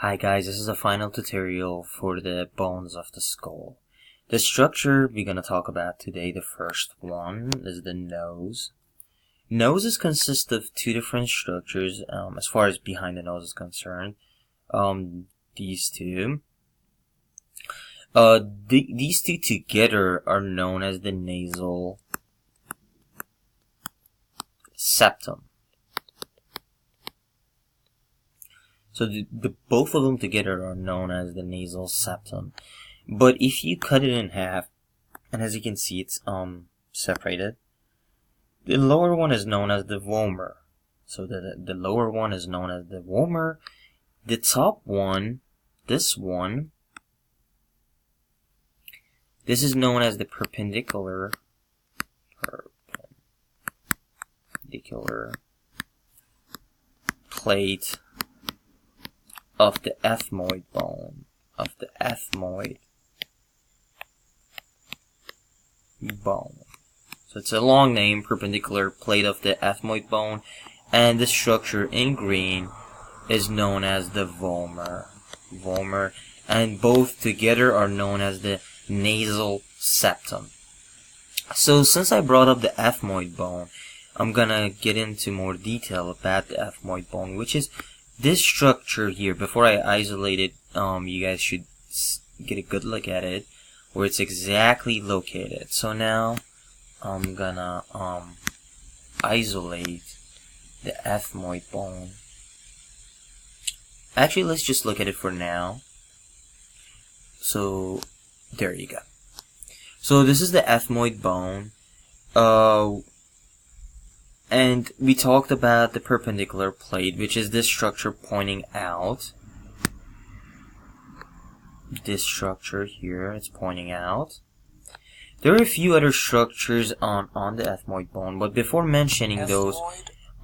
Hi guys, this is the final tutorial for the bones of the skull. The structure we're gonna talk about today, the first one, is the nose. Noses consist of two different structures, as far as behind the nose is concerned. These two. These two together are known as the nasal septum. So the both of them together are known as the nasal septum. But if you cut it in half, and as you can see it's separated, the lower one is known as the vomer. So the lower one is known as the vomer. The top one, this is known as the perpendicular plate of the ethmoid bone, So it's a long name, perpendicular plate of the ethmoid bone, and the structure in green is known as the vomer, and both together are known as the nasal septum. So since I brought up the ethmoid bone, I'm gonna get into more detail about the ethmoid bone, which is this structure here. Before I isolate it, you guys should get a good look at it, where it's exactly located. So now I'm gonna isolate the ethmoid bone. Actually, let's just look at it for now. So there you go. So this is the ethmoid bone. And we talked about the perpendicular plate, which is this structure pointing out. This structure here, it's pointing out. There are a few other structures on the ethmoid bone, but before mentioning those,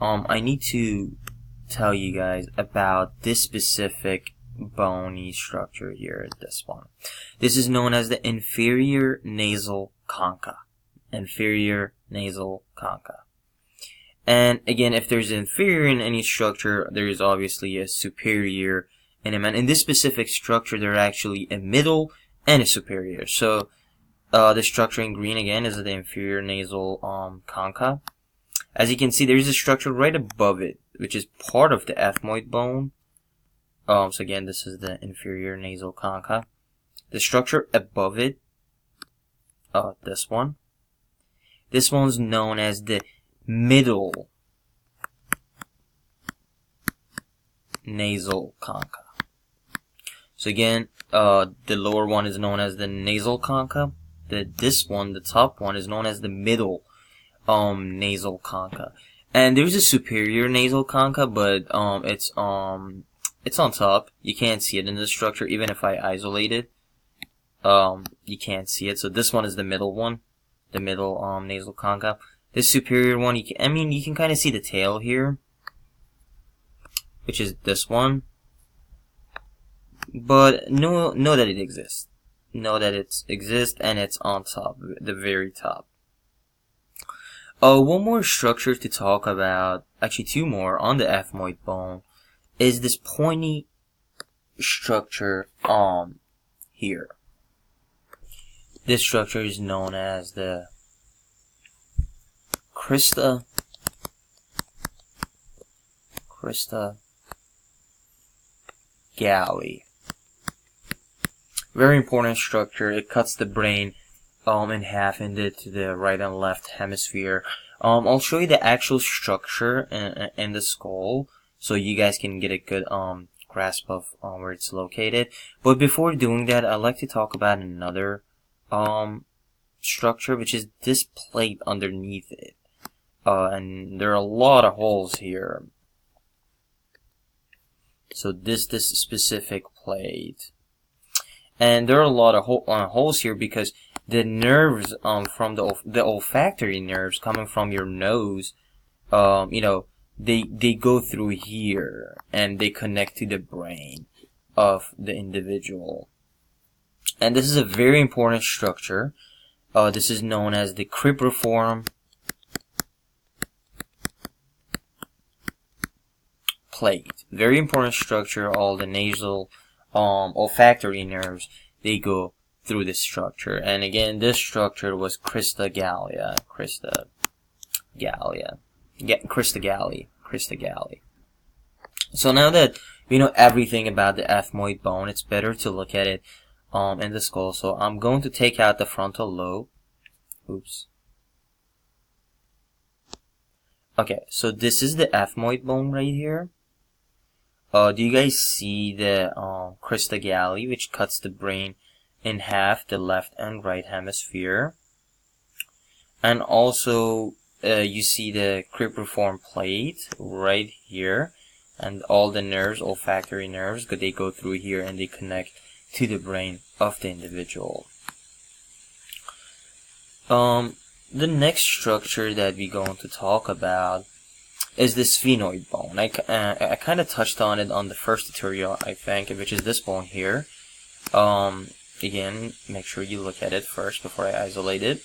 I need to tell you guys about this specific bony structure here, this one. This is known as the inferior nasal concha. Inferior nasal concha. And again, if there's inferior in any structure, there is obviously a superior in them. And in this specific structure, there are actually a middle and a superior. So the structure in green again is the inferior nasal concha. As you can see, there is a structure right above it, which is part of the ethmoid bone. So again, this is the inferior nasal concha. The structure above it, this one. This one's known as the middle nasal concha. So again, the lower one is known as the nasal concha. This one, the top one, is known as the middle nasal concha. And there's a superior nasal concha, but it's on top. You can't see it in the structure, even if I isolate it. You can't see it. So this one is the middle one, the middle nasal concha. This superior one, you can kind of see the tail here, which is this one. But know that it exists. Know that it exists, and it's on top, the very top. One more structure to talk about, actually two more on the ethmoid bone, is this pointy structure here. This structure is known as the Crista, Galli. Very important structure. It cuts the brain in half into the right and left hemisphere. I'll show you the actual structure in the skull, so you guys can get a good grasp of where it's located. But before doing that, I'd like to talk about another structure, which is this plate underneath it. And there are a lot of holes here. So this specific plate, and there are a lot of holes here because the nerves from the olfactory nerves coming from your nose, they go through here and they connect to the brain of the individual. And this is a very important structure. This is known as the cribriform plate. Very important structure. All the nasal olfactory nerves, they go through this structure. And again, this structure was Crista Gallia. Crista Galli. So now that we know everything about the ethmoid bone, it's better to look at it in the skull. So I'm going to take out the frontal lobe. Oops. Okay, so this is the ethmoid bone right here. Do you guys see the Crista Galli, which cuts the brain in half, the left and right hemisphere? And also, you see the cribriform plate right here, and all the nerves, olfactory nerves, they go through here and they connect to the brain of the individual. The next structure that we're going to talk about is the sphenoid bone. I kind of touched on it on the first tutorial, I think, which is this bone here. Again, make sure you look at it first before I isolate it.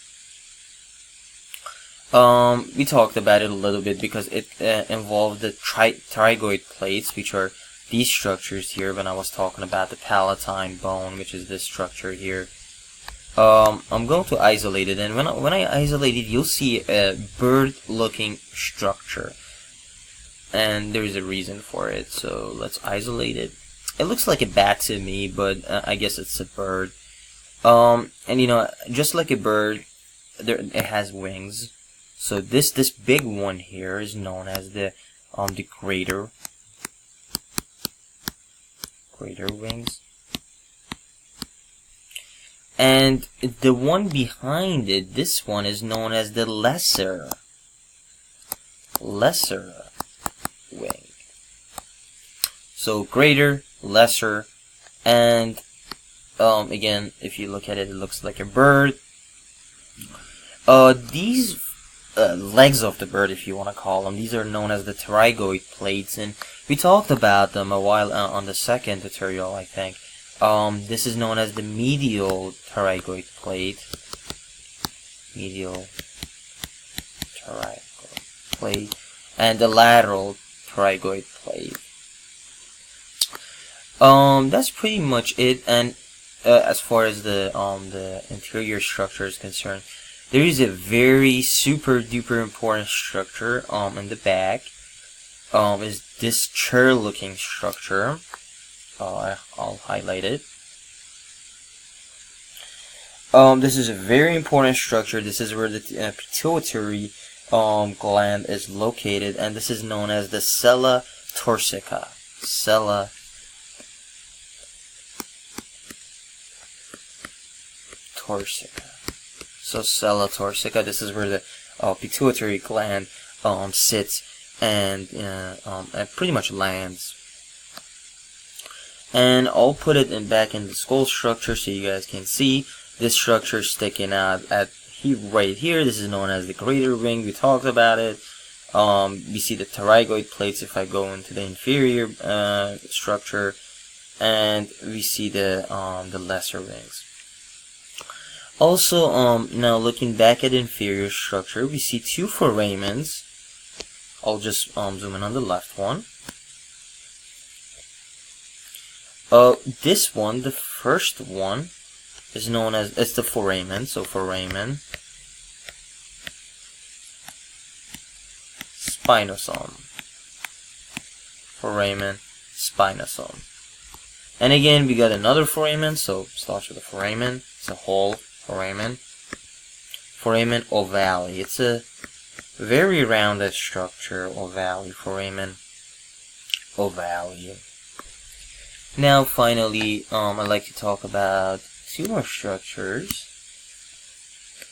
We talked about it a little bit because it involved the pterygoid plates, which are these structures here when I was talking about the Palatine Bone, which is this structure here. I'm going to isolate it, and when I isolate it, you'll see a bird-looking structure. And there's a reason for it, so let's isolate it. It looks like a bat to me, but I guess it's a bird. And you know, just like a bird, it has wings. So this big one here is known as the greater wings. And the one behind it, this one, is known as the lesser wing. So greater, lesser, and again, if you look at it, it looks like a bird. These legs of the bird, if you want to call them, these are known as the pterygoid plates, and we talked about them a while on the second tutorial, I think. This is known as the medial pterygoid plate. And the lateral pterygoid plate. That's pretty much it. And as far as the inferior structure is concerned, there is a very super duper important structure in the back. Is this chair-looking structure. I'll highlight it. This is a very important structure. This is where the pituitary gland is located, and this is known as the Sella Turcica. Sella Turcica. So Sella Turcica. This is where the pituitary gland sits and pretty much lands. And I'll put it back in the skull structure so you guys can see this structure sticking out right here. This is known as the greater wing. We talked about it. We see the pterygoid plates if I go into the inferior structure, and we see the lesser wings. Also, now looking back at inferior structure, we see two foramens. I'll just zoom in on the left one. This one, the first one, is known as, it's the foramen, so foramen, spinosome, foramen, spinosome. And again, we got another foramen, so starts with a foramen, it's a whole foramen, foramen ovale. It's a very rounded structure, ovale, foramen ovale. Now, finally, I'd like to talk about two more structures.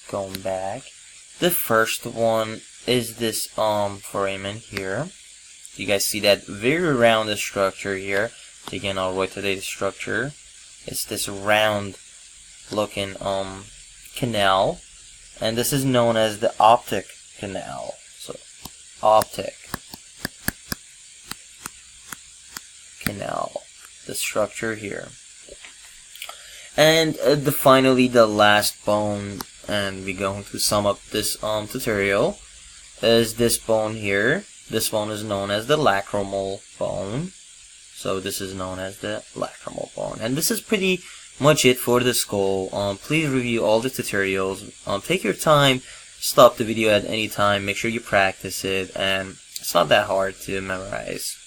Going back, the first one is this foramen here. You guys see that very rounded structure here. Again, I'll rotate the structure. It's this round-looking canal, and this is known as the optic canal. So, optic canal. The structure here, and finally the last bone, and we're going to sum up this tutorial, is this bone here. This bone is known as the lacrimal bone. So this is known as the lacrimal bone. And this is pretty much it for the skull. Please review all the tutorials. Take your time, stop the video at any time, make sure you practice it, and it's not that hard to memorize.